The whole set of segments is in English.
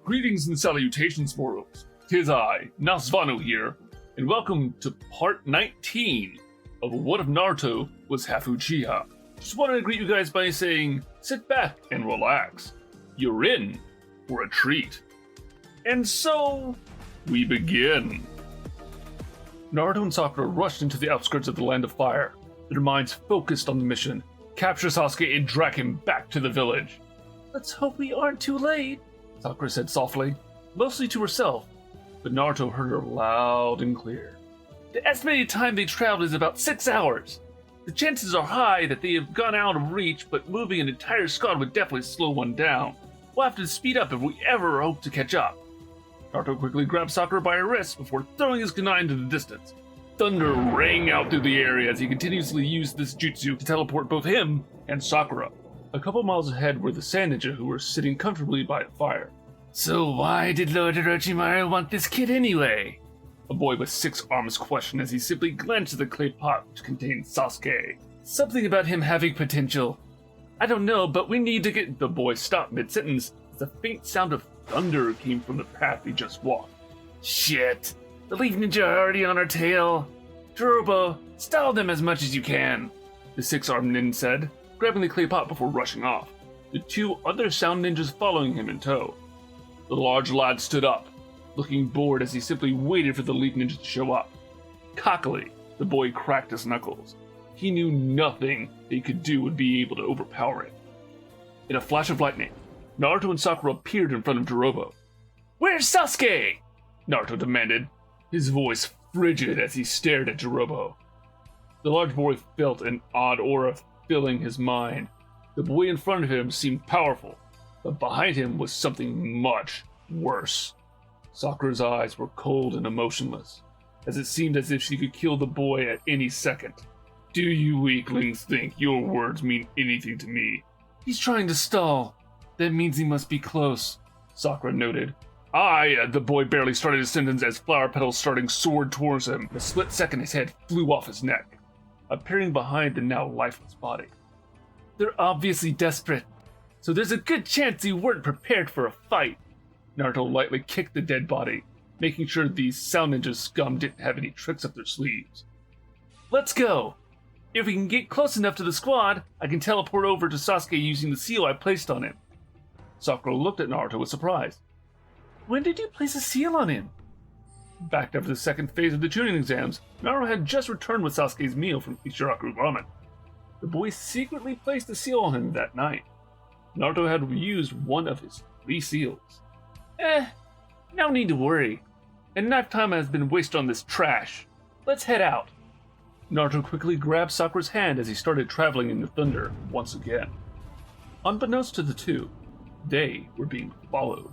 Greetings and salutations, mortals. 'Tis I, Naszvanu here, and welcome to part 19 of What If Naruto Was Half Uchiha. Just wanted to greet you guys by saying, sit back and relax. You're in for a treat. And so, we begin. Naruto and Sakura rushed into the outskirts of the Land of Fire, their minds focused on the mission, capture Sasuke and drag him back to the village. Let's hope we aren't too late, Sakura said softly, mostly to herself, but Naruto heard her loud and clear. The estimated time they traveled is about 6 hours. The chances are high that they have gone out of reach, but moving an entire squad would definitely slow one down. We'll have to speed up if we ever hope to catch up. Naruto quickly grabbed Sakura by her wrist before throwing his kunai into the distance. Thunder rang out through the air as he continuously used this jutsu to teleport both him and Sakura. A couple miles ahead were the sand ninja who were sitting comfortably by the fire. So why did Lord Orochimaru want this kid anyway? A boy with 6 arms questioned as he simply glanced at the clay pot which contained Sasuke. Something about him having potential. I don't know, but we need to get... The boy stopped mid-sentence as a faint sound of thunder came from the path he just walked. Shit! The leaf ninja are already on our tail. Jirobo, stall them as much as you can, the 6-armed nin said, grabbing the clay pot before rushing off, the 2 other sound ninjas following him in tow. The large lad stood up, looking bored as he simply waited for the leaf ninja to show up. Cockily, the boy cracked his knuckles. He knew nothing they could do would be able to overpower it. In a flash of lightning, Naruto and Sakura appeared in front of Jirobo. Where's Sasuke? Naruto demanded, his voice frigid as he stared at Jirobo. The large boy felt an odd aura filling his mind. The boy in front of him seemed powerful, but behind him was something much worse. Sakura's eyes were cold and emotionless, as it seemed as if she could kill the boy at any second. Do you weaklings think your words mean anything to me? He's trying to stall. That means he must be close, Sakura noted. The boy barely started his sentence as flower petals starting soared towards him. In a split second, his head flew off his neck, appearing behind the now lifeless body. They're obviously desperate, so there's a good chance you weren't prepared for a fight. Naruto lightly kicked the dead body, making sure these sound ninja scum didn't have any tricks up their sleeves. Let's go! If we can get close enough to the squad, I can teleport over to Sasuke using the seal I placed on him. Sakura looked at Naruto with surprise. When did you place a seal on him? Back after the second phase of the tuning exams, Naruto had just returned with Sasuke's meal from Ichiraku Ramen. The boy secretly placed a seal on him that night. Naruto had used one of his 3 seals. No need to worry. Enough time has been wasted on this trash. Let's head out. Naruto quickly grabbed Sakura's hand as he started traveling in the thunder once again. Unbeknownst to the two, they were being followed.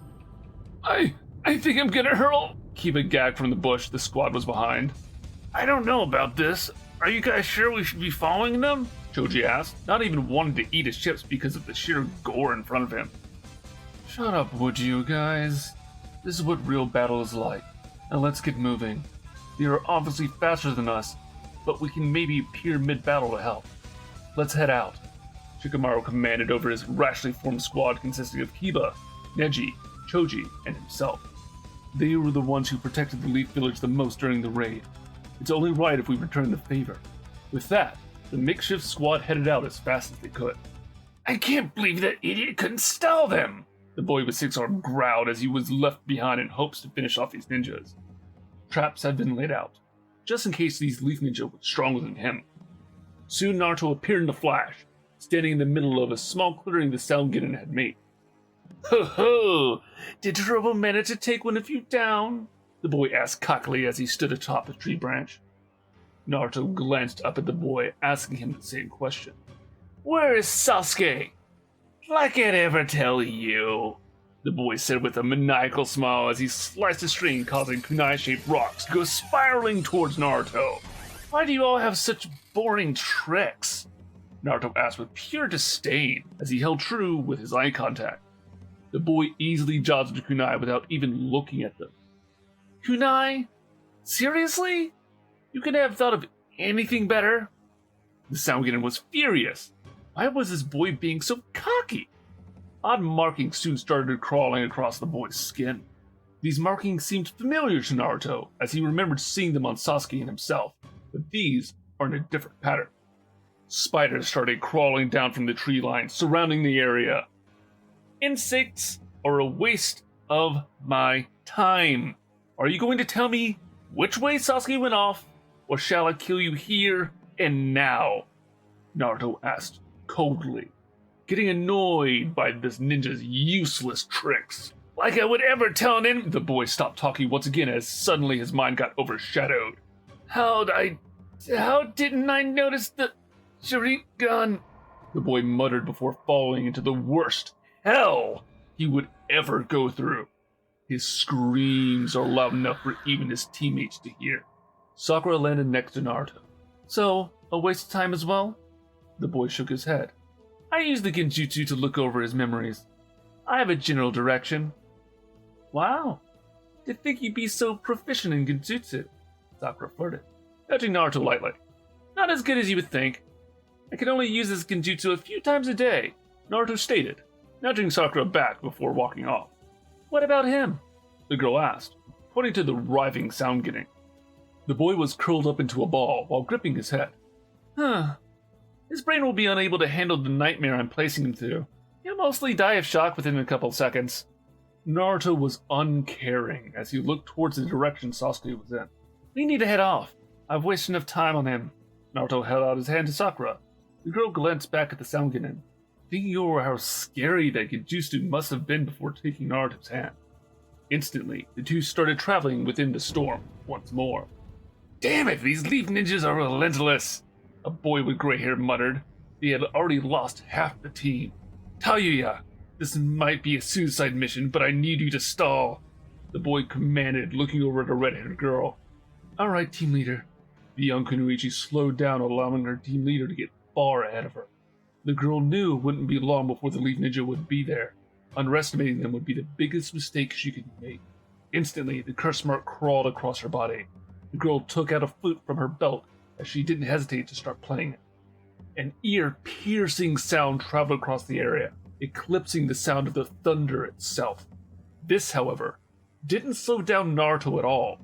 I think I'm gonna hurl. Kiba gagged from the bush the squad was behind. I don't know about this. Are you guys sure we should be following them? Choji asked, not even wanting to eat his chips because of the sheer gore in front of him. Shut up, would you guys? This is what real battle is like. Now let's get moving. They are obviously faster than us, but we can maybe appear mid-battle to help. Let's head out. Kimimaro commanded over his rashly formed squad consisting of Kiba, Neji, Choji, and himself. They were the ones who protected the Leaf Village the most during the raid. It's only right if we return the favor. With that, the makeshift squad headed out as fast as they could. I can't believe that idiot couldn't stall them! The boy with 6 arms growled as he was left behind in hopes to finish off these ninjas. Traps had been laid out, just in case these Leaf Ninja were stronger than him. Soon Naruto appeared in a flash, standing in the middle of a small clearing the Sound Genin had made. Ho ho! Did Jirobo manage to take one of you down? The boy asked cockily as he stood atop a tree branch. Naruto glanced up at the boy, asking him the same question. Where is Sasuke? Like I'd ever tell you, the boy said with a maniacal smile as he sliced a string, causing kunai-shaped rocks to go spiraling towards Naruto. Why do you all have such boring tricks? Naruto asked with pure disdain as he held true with his eye contact. The boy easily dodged the kunai without even looking at them. Kunai? Seriously? You could have thought of anything better? The Sound Genin was furious. Why was this boy being so cocky? Odd markings soon started crawling across the boy's skin. These markings seemed familiar to Naruto, as he remembered seeing them on Sasuke and himself, but these are in a different pattern. Spiders started crawling down from the tree line surrounding the area. Insects are a waste of my time. Are you going to tell me which way Sasuke went off, or shall I kill you here and now? Naruto asked coldly, getting annoyed by this ninja's useless tricks. Like I would ever tell him. The boy stopped talking once again as suddenly his mind got overshadowed. How didn't I notice the Sharingan? The boy muttered before falling into the worst hell he would ever go through. His screams are loud enough for even his teammates to hear. Sakura landed next to Naruto. So, a waste of time as well? The boy shook his head. I use the genjutsu to look over his memories. I have a general direction. Wow. Didn't think you'd be so proficient in genjutsu, Sakura flirted, nudging Naruto lightly. Not as good as you would think. I can only use this genjutsu a few times a day, Naruto stated, nudging Sakura back before walking off. What about him? The girl asked, pointing to the writhing sound getting. The boy was curled up into a ball while gripping his head. His brain will be unable to handle the nightmare I'm placing him through. He'll mostly die of shock within a couple seconds. Naruto was uncaring as he looked towards the direction Sasuke was in. We need to head off. I've wasted enough time on him. Naruto held out his hand to Sakura. The girl glanced back at the sound getting, thinking over how scary that genjutsu must have been before taking Naruto's hand. Instantly, the two started traveling within the storm once more. Damn it, these leaf ninjas are relentless, a boy with gray hair muttered. They had already lost half the team. Taiyuya, this might be a suicide mission, but I need you to stall, the boy commanded, looking over at a red-haired girl. Alright, team leader. The young Kunoichi slowed down, allowing her team leader to get far ahead of her. The girl knew it wouldn't be long before the leaf ninja would be there. Underestimating them would be the biggest mistake she could make. Instantly, the curse mark crawled across her body. The girl took out a flute from her belt as she didn't hesitate to start playing it. An ear-piercing sound traveled across the area, eclipsing the sound of the thunder itself. This, however, didn't slow down Naruto at all,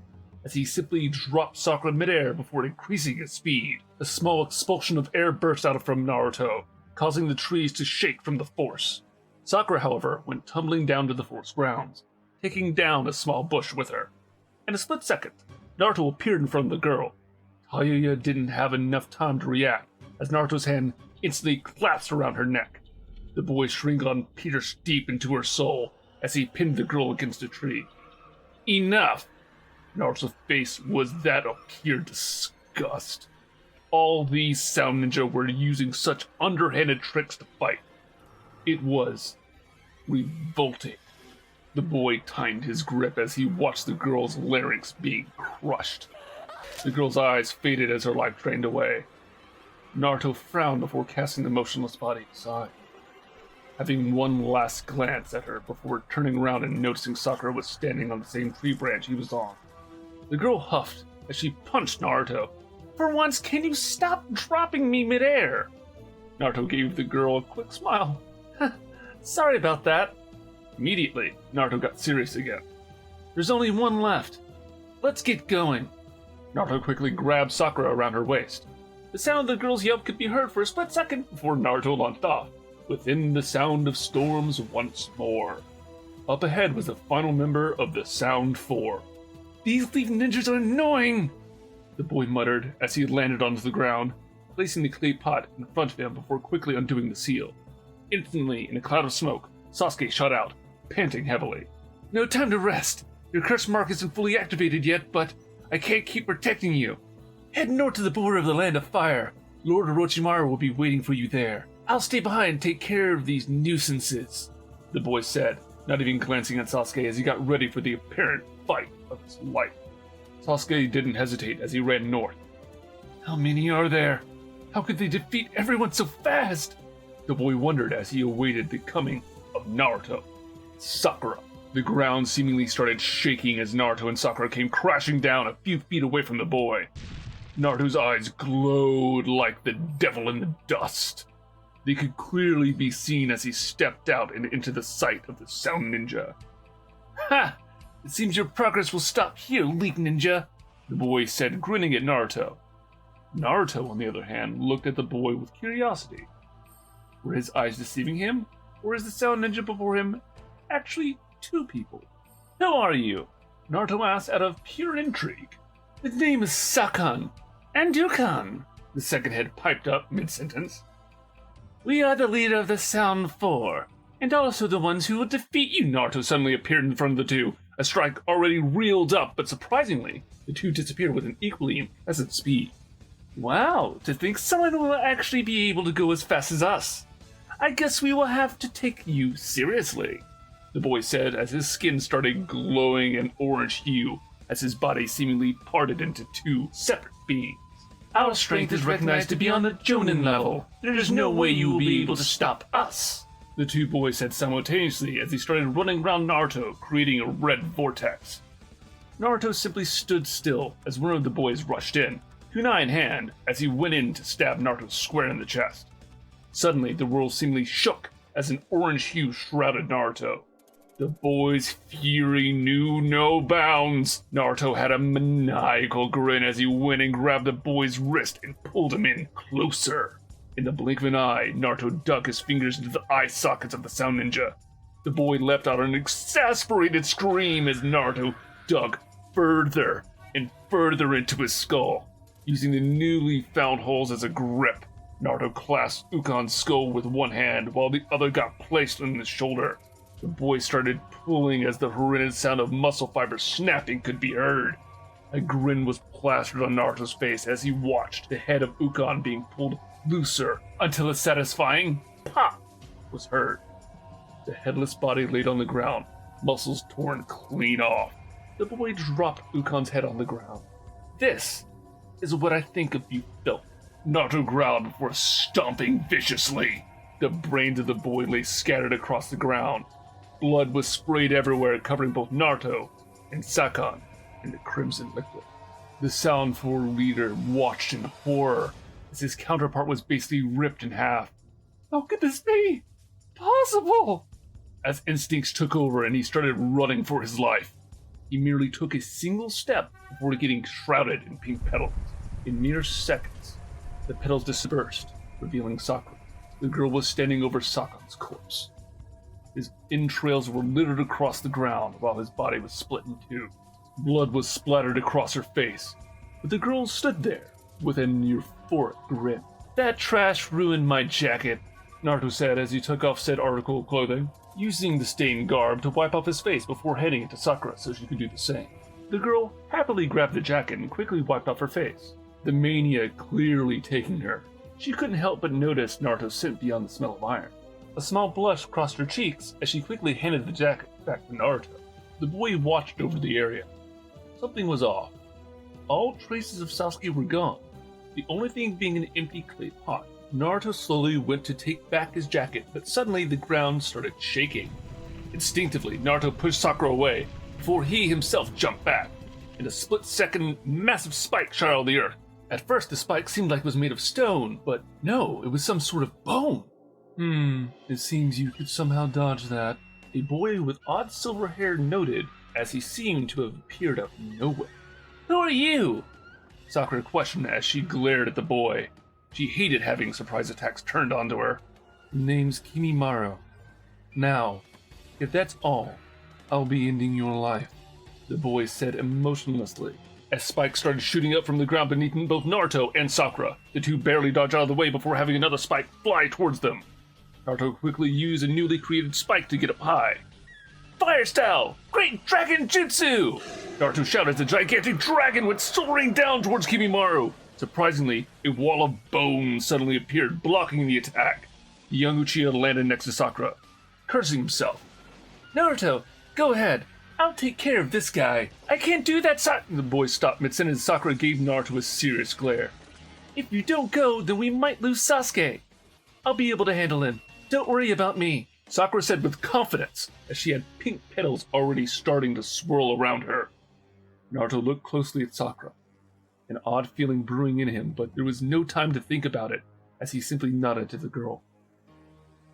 as he simply dropped Sakura midair before increasing his speed. A small expulsion of air burst out from Naruto, causing the trees to shake from the force. Sakura, however, went tumbling down to the forest grounds, taking down a small bush with her. In a split second, Naruto appeared in front of the girl. Taiyuya didn't have enough time to react, as Naruto's hand instantly clasped around her neck. The boy's Sharingan pierced deep into her soul as he pinned the girl against a tree. Enough! Naruto's face was that of pure disgust. All these sound ninja were using such underhanded tricks to fight. It was revolting. The boy tightened his grip as he watched the girl's larynx being crushed. The girl's eyes faded as her life drained away. Naruto frowned before casting the motionless body aside, having one last glance at her before turning around and noticing Sakura was standing on the same tree branch he was on. The girl huffed as she punched Naruto. For once, can you stop dropping me midair? Naruto gave the girl a quick smile. Sorry about that. Immediately, Naruto got serious again. There's only one left. Let's get going. Naruto quickly grabbed Sakura around her waist. The sound of the girl's yelp could be heard for a split second before Naruto launched off, within the sound of storms once more. Up ahead was the final member of the Sound Four. These leaf ninjas are annoying, the boy muttered as he landed onto the ground, placing the clay pot in front of him before quickly undoing the seal. Instantly, in a cloud of smoke, Sasuke shot out, panting heavily. No time to rest. Your curse mark isn't fully activated yet, but I can't keep protecting you. Head north to the border of the Land of Fire. Lord Orochimaru will be waiting for you there. I'll stay behind and take care of these nuisances, the boy said, not even glancing at Sasuke as he got ready for the apparent fight of his life. Sasuke didn't hesitate as he ran north. How many are there? How could they defeat everyone so fast? The boy wondered as he awaited the coming of Naruto. Sakura. The ground seemingly started shaking as Naruto and Sakura came crashing down a few feet away from the boy. Naruto's eyes glowed like the devil in the dust. They could clearly be seen as he stepped out and into the sight of the Sound Ninja. Ha! It seems your progress will stop here, Leak Ninja, the boy said, grinning at Naruto. Naruto, on the other hand, looked at the boy with curiosity. Were his eyes deceiving him, or is the Sound Ninja before him actually two people? Who are you? Naruto asked out of pure intrigue. The name is Sakon and Ukon, the second head piped up mid-sentence. We are the leader of the Sound Four, and also the ones who will defeat you. Naruto suddenly appeared in front of the two, a strike already reeled up, but surprisingly, the two disappeared with an equally impressive speed. Wow, to think someone will actually be able to go as fast as us. I guess we will have to take you seriously, the boy said as his skin started glowing an orange hue as his body seemingly parted into two separate beings. Our strength is recognized to be on the Jonin level. There is no way you will be able to stop us, the two boys said simultaneously as he started running around Naruto, creating a red vortex. Naruto simply stood still as one of the boys rushed in, kunai in hand, as he went in to stab Naruto square in the chest. Suddenly, the world seemingly shook as an orange hue shrouded Naruto. The boy's fury knew no bounds. Naruto had a maniacal grin as he went and grabbed the boy's wrist and pulled him in closer. In the blink of an eye, Naruto dug his fingers into the eye sockets of the Sound Ninja. The boy let out an exasperated scream as Naruto dug further and further into his skull. Using the newly found holes as a grip, Naruto clasped Ukon's skull with one hand while the other got placed on his shoulder. The boy started pulling as the horrendous sound of muscle fibers snapping could be heard. A grin was plastered on Naruto's face as he watched the head of Ukon being pulled looser until a satisfying pop was heard. The headless body laid on the ground, muscles torn clean off. The boy dropped Ukon's head on the ground. This is what I think of you, filth, Naruto growled before stomping viciously. The brains of the boy lay scattered across the ground. Blood was sprayed everywhere, covering both Naruto and Sakon in the crimson liquid. The Sound Four leader watched in horror as his counterpart was basically ripped in half. How could this be possible? As instincts took over and he started running for his life. He merely took a single step before getting shrouded in pink petals. In mere seconds, the petals dispersed, revealing Sakura. The girl was standing over Sakon's corpse. His entrails were littered across the ground while his body was split in two. Blood was splattered across her face, but the girl stood there with an euphoric grin. That trash ruined my jacket, Naruto said as he took off said article of clothing, using the stained garb to wipe off his face before handing it to Sakura so she could do the same. The girl happily grabbed the jacket and quickly wiped off her face, the mania clearly taking her. She couldn't help but notice Naruto's scent beyond the smell of iron. A small blush crossed her cheeks as she quickly handed the jacket back to Naruto. The boy watched over the area. Something was off. All traces of Sasuke were gone, the only thing being an empty clay pot. Naruto slowly went to take back his jacket, but suddenly the ground started shaking. Instinctively, Naruto pushed Sakura away before he himself jumped back. In a split second, massive spike shot out of the earth. At first, the spike seemed like it was made of stone, but no, it was some sort of bone. It seems you could somehow dodge that, a boy with odd silver hair noted as he seemed to have appeared out of nowhere. Who are you? Sakura questioned as she glared at the boy. She hated having surprise attacks turned onto her. The name's Kimimaro. Now, if that's all, I'll be ending your life, the boy said emotionlessly. As spikes started shooting up from the ground beneath both Naruto and Sakura, the two barely dodged out of the way before having another spike fly towards them. Naruto quickly used a newly created spike to get up high. Fire style! Great Dragon Jutsu! Naruto shouted as the gigantic dragon went soaring down towards Kimimaro. Surprisingly, a wall of bone suddenly appeared, blocking the attack. The young Uchiha landed next to Sakura, cursing himself. Naruto, go ahead. I'll take care of this guy. I can't do that, The boy stopped mid-sentence. Sakura gave Naruto a serious glare. If you don't go, then we might lose Sasuke. I'll be able to handle him. Don't worry about me, Sakura said with confidence, as she had pink petals already starting to swirl around her. Naruto looked closely at Sakura, an odd feeling brewing in him, but there was no time to think about it, as he simply nodded to the girl.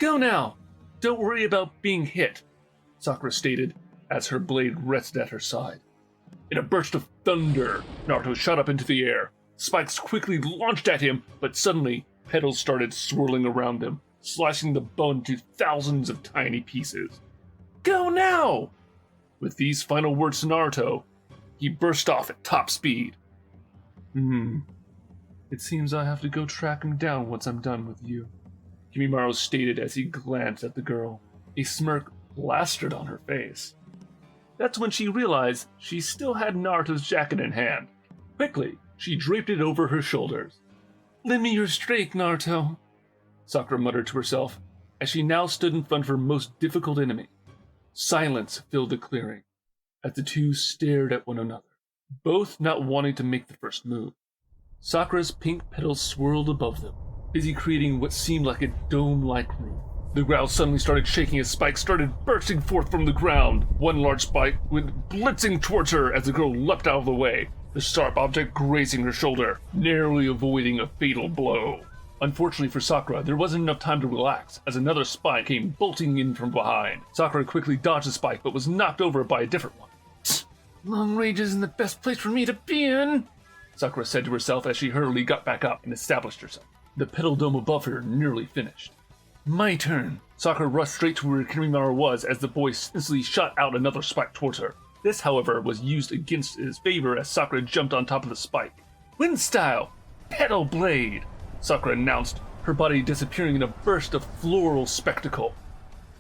Go now! Don't worry about being hit, Sakura stated as her blade rested at her side. In a burst of thunder, Naruto shot up into the air. Spikes quickly launched at him, but suddenly, petals started swirling around him, slashing the bone into thousands of tiny pieces. Go now! With these final words to Naruto, he burst off at top speed. It seems I have to go track him down once I'm done with you, Kimimaro stated as he glanced at the girl. A smirk plastered on her face. That's when she realized she still had Naruto's jacket in hand. Quickly, she draped it over her shoulders. Lend me your strength, Naruto, Sakura muttered to herself, as she now stood in front of her most difficult enemy. Silence filled the clearing, as the two stared at one another, both not wanting to make the first move. Sakura's pink petals swirled above them, busy creating what seemed like a dome-like roof. The ground suddenly started shaking as spikes started bursting forth from the ground. One large spike went blitzing towards her as the girl leapt out of the way, the sharp object grazing her shoulder, narrowly avoiding a fatal blow. Unfortunately for Sakura, there wasn't enough time to relax, as another spike came bolting in from behind. Sakura quickly dodged the spike, but was knocked over by a different one. Long range isn't the best place for me to be in, Sakura said to herself as she hurriedly got back up and established herself. The petal dome above her nearly finished. My turn. Sakura rushed straight to where Kimimaro was as the boy instantly shot out another spike towards her. This, however, was used against his favor as Sakura jumped on top of the spike. Wind style! Petal blade! Sakura announced, her body disappearing in a burst of floral spectacle.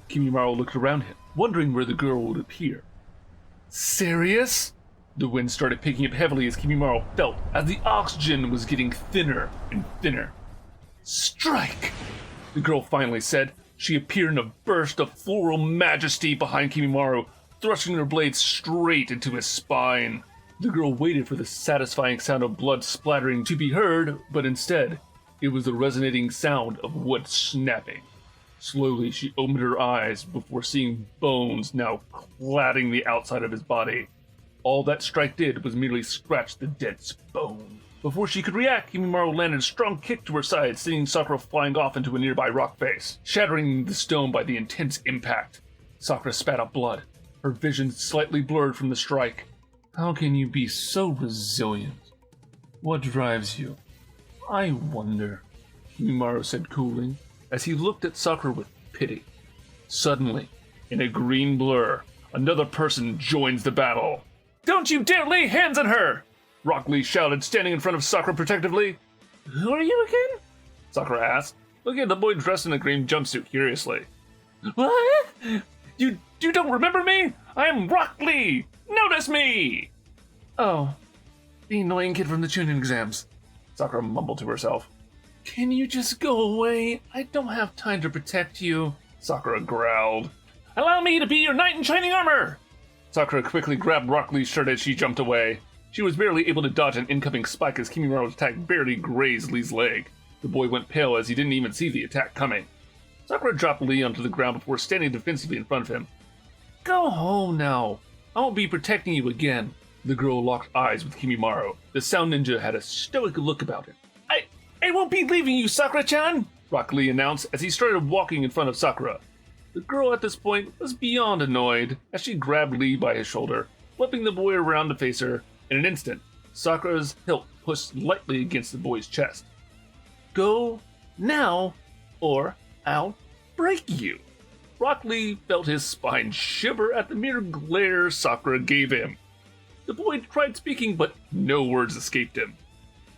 Kimimaro looked around him, wondering where the girl would appear. Serious? The wind started picking up heavily as Kimimaro felt as the oxygen was getting thinner and thinner. Strike! The girl finally said. She appeared in a burst of floral majesty behind Kimimaro, thrusting her blade straight into his spine. The girl waited for the satisfying sound of blood splattering to be heard, but instead, it was the resonating sound of wood snapping. Slowly, she opened her eyes before seeing bones now cladding the outside of his body. All that strike did was merely scratch the dense bone. Before she could react, Kimimaro landed a strong kick to her side, sending Sakura flying off into a nearby rock face, shattering the stone by the intense impact. Sakura spat out blood, her vision slightly blurred from the strike. How can you be so resilient? What drives you? I wonder, Kimimaro said coolly, as he looked at Sakura with pity. Suddenly, in a green blur, another person joins the battle. Don't you dare lay hands on her! Rock Lee shouted, standing in front of Sakura protectively. Who are you again? Sakura asked, looking at the boy dressed in a green jumpsuit curiously. What? You don't remember me? I'm Rock Lee! Notice me! Oh, the annoying kid from the tuning exams, Sakura mumbled to herself. Can you just go away? I don't have time to protect you, Sakura growled. Allow me to be your knight in shining armor! Sakura quickly grabbed Rock Lee's shirt as she jumped away. She was barely able to dodge an incoming spike as Kimimaro's attack barely grazed Lee's leg. The boy went pale as he didn't even see the attack coming. Sakura dropped Lee onto the ground before standing defensively in front of him. Go home now. I won't be protecting you again. The girl locked eyes with Kimimaro. The sound ninja had a stoic look about him. I won't be leaving you, Sakura-chan, Rock Lee announced as he started walking in front of Sakura. The girl at this point was beyond annoyed as she grabbed Lee by his shoulder, flipping the boy around to face her. In an instant, Sakura's hilt pushed lightly against the boy's chest. Go now, or I'll break you. Rock Lee felt his spine shiver at the mere glare Sakura gave him. The boy tried speaking, but no words escaped him.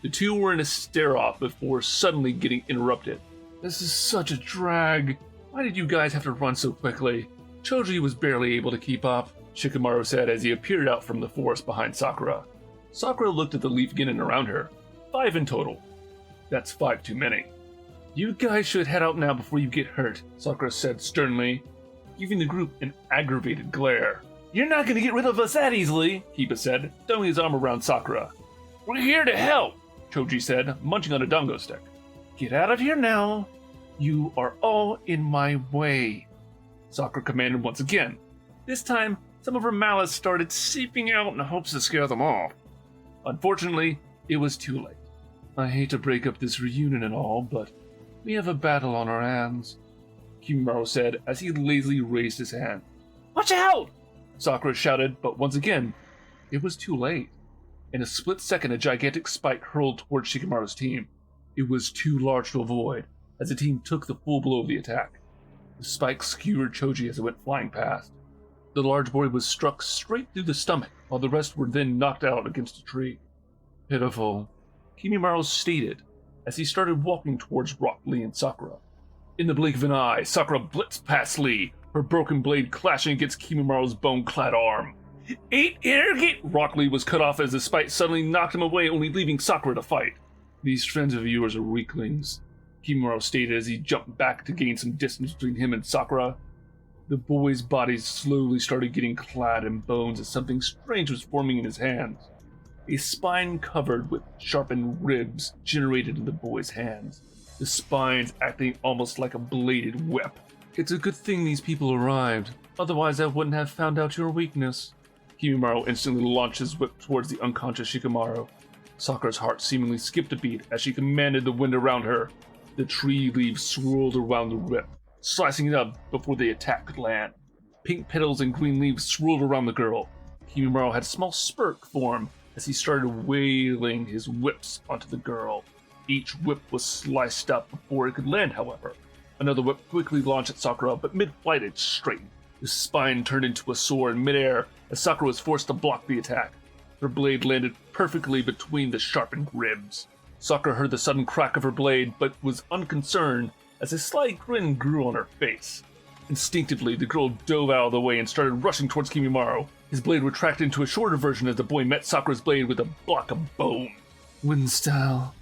The two were in a stare-off before suddenly getting interrupted. This is such a drag. Why did you guys have to run so quickly? Choji was barely able to keep up, Shikamaru said as he appeared out from the forest behind Sakura. Sakura looked at the leaf cannon around her. 5 in total. That's 5 too many. You guys should head out now before you get hurt, Sakura said sternly, giving the group an aggravated glare. You're not going to get rid of us that easily, Kiba said, throwing his arm around Sakura. We're here to help, Choji said, munching on a dango stick. Get out of here now. You are all in my way, Sakura commanded once again. This time, some of her malice started seeping out in hopes to scare them off. Unfortunately, it was too late. I hate to break up this reunion and all, but we have a battle on our hands. Kimimaro said as he lazily raised his hand. "Watch out!" Sakura shouted, but once again, it was too late. In a split second, a gigantic spike hurled towards Shikamaru's team. It was too large to avoid, as the team took the full blow of the attack. The spike skewered Choji as it went flying past. The large boy was struck straight through the stomach, while the rest were then knocked out against a tree. "Pitiful," Kimimaro stated, as he started walking towards Rock Lee and Sakura. In the blink of an eye, Sakura blitzed past Lee, her broken blade clashing against Kimimaro's bone-clad arm. "Ain't arrogant!" Rock Lee was cut off as the spike suddenly knocked him away, only leaving Sakura to fight. "These friends of yours are weaklings," Kimimaro stated as he jumped back to gain some distance between him and Sakura. The boy's body slowly started getting clad in bones as something strange was forming in his hands. A spine covered with sharpened ribs generated in the boy's hands, the spines acting almost like a bladed whip. "It's a good thing these people arrived, otherwise I wouldn't have found out your weakness." Kimimaro instantly launched his whip towards the unconscious Shikamaru. Sakura's heart seemingly skipped a beat as she commanded the wind around her. The tree leaves swirled around the whip, slicing it up before the attack could land. Pink petals and green leaves swirled around the girl. Kimimaro had a small spurt form as he started wailing his whips onto the girl. Each whip was sliced up before it could land, however. Another whip quickly launched at Sakura, but mid-flight it straightened. His spine turned into a sword in midair as Sakura was forced to block the attack. Her blade landed perfectly between the sharpened ribs. Sakura heard the sudden crack of her blade, but was unconcerned as a slight grin grew on her face. Instinctively, the girl dove out of the way and started rushing towards Kimimaro. His blade retracted into a shorter version as the boy met Sakura's blade with a block of bone. "Wind style.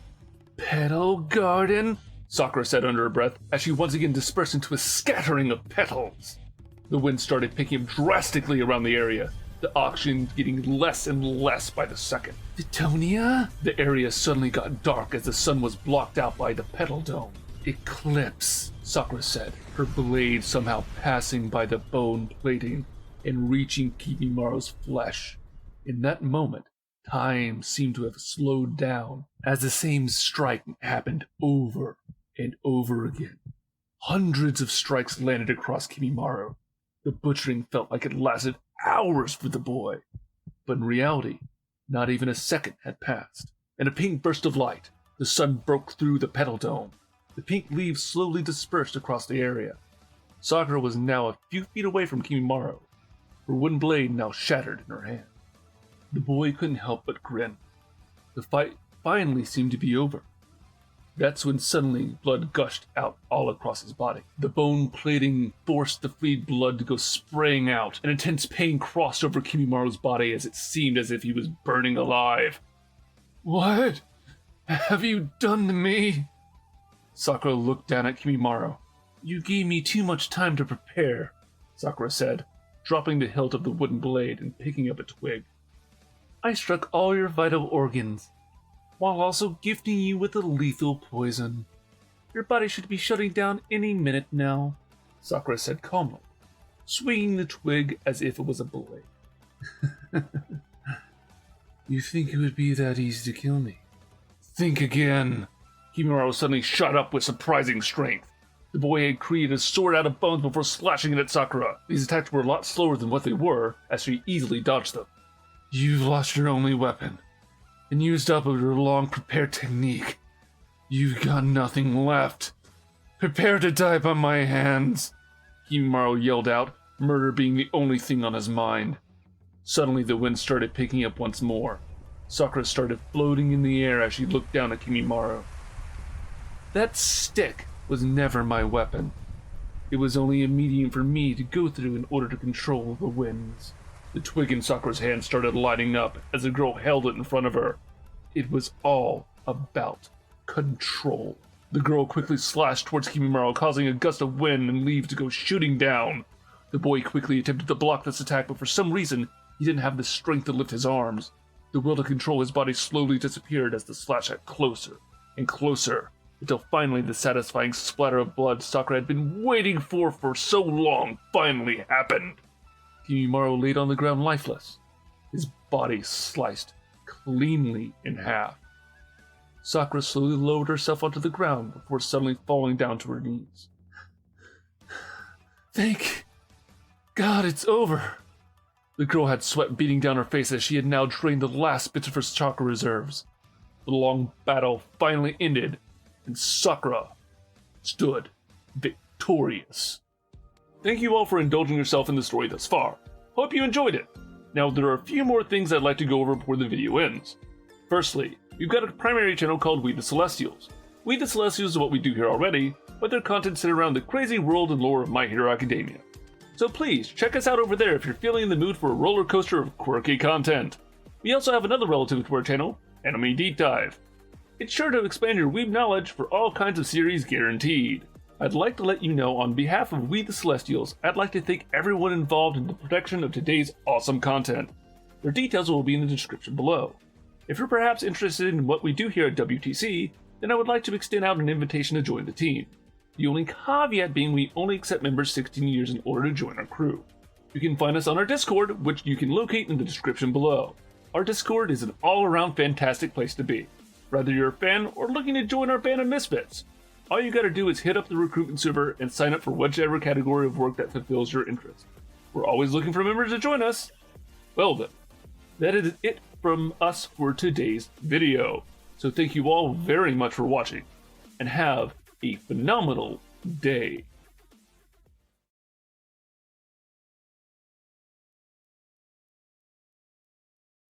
Petal garden," Sakura said under her breath, as she once again dispersed into a scattering of petals. The wind started picking up drastically around the area, the oxygen getting less and less by the second. "Vitonia?" The area suddenly got dark as the sun was blocked out by the petal dome. "Eclipse," Sakura said, her blade somehow passing by the bone plating and reaching Kimimaro's flesh. In that moment, time seemed to have slowed down as the same strike happened over and over again. Hundreds of strikes landed across Kimimaro. The butchering felt like it lasted hours for the boy. But in reality, not even a second had passed. In a pink burst of light, the sun broke through the petal dome. The pink leaves slowly dispersed across the area. Sakura was now a few feet away from Kimimaro, her wooden blade now shattered in her hand. The boy couldn't help but grin. The fight finally seemed to be over. That's when suddenly blood gushed out all across his body. The bone plating forced the freed blood to go spraying out, and intense pain crossed over Kimimaro's body as it seemed as if he was burning alive. "What have you done to me?" Sakura looked down at Kimimaro. "You gave me too much time to prepare," Sakura said, dropping the hilt of the wooden blade and picking up a twig. "I struck all your vital organs, while also gifting you with a lethal poison. Your body should be shutting down any minute now," Sakura said calmly, swinging the twig as if it was a blade. "You think it would be that easy to kill me?" "Think again." Kimimaro suddenly shot up with surprising strength. The boy had created a sword out of bones before slashing it at Sakura. These attacks were a lot slower than what they were, as she easily dodged them. "You've lost your only weapon, and used up your long-prepared technique. You've got nothing left. Prepare to die by my hands," Kimimaro yelled out, murder being the only thing on his mind. Suddenly the wind started picking up once more. Sakura started floating in the air as she looked down at Kimimaro. "That stick was never my weapon. It was only a medium for me to go through in order to control the winds." The twig in Sakura's hand started lighting up as the girl held it in front of her. It was all about control. The girl quickly slashed towards Kimimaro, causing a gust of wind and leaves to go shooting down. The boy quickly attempted to block this attack, but for some reason, he didn't have the strength to lift his arms. The will to control his body slowly disappeared as the slash got closer and closer, until finally the satisfying splatter of blood Sakura had been waiting for so long finally happened. Kimimaro laid on the ground lifeless, his body sliced cleanly in half. Sakura slowly lowered herself onto the ground before suddenly falling down to her knees. Thank God it's over. The girl had sweat beating down her face as she had now drained the last bits of her chakra reserves. The long battle finally ended, and Sakura stood victorious. Thank you all for indulging yourself in the story thus far. Hope you enjoyed it. Now, there are a few more things I'd like to go over before the video ends. Firstly, we've got a primary channel called We the Celestials. We the Celestials is what we do here already, but their content centered around the crazy world and lore of My Hero Academia. So please, check us out over there if you're feeling in the mood for a roller coaster of quirky content. We also have another relative to our channel, Anime Deep Dive. It's sure to expand your weeb knowledge for all kinds of series guaranteed. I'd like to let you know on behalf of We the Celestials, I'd like to thank everyone involved in the production of today's awesome content. Their details will be in the description below. If you're perhaps interested in what we do here at WTC, then I would like to extend out an invitation to join the team. The only caveat being we only accept members 16 years in order to join our crew. You can find us on our Discord, which you can locate in the description below. Our Discord is an all-around fantastic place to be. Whether you're a fan or looking to join our band of misfits, all you gotta do is hit up the recruitment server and sign up for whichever category of work that fulfills your interest. We're always looking for members to join us. Well then, that is it from us for today's video. So thank you all very much for watching, and have a phenomenal day.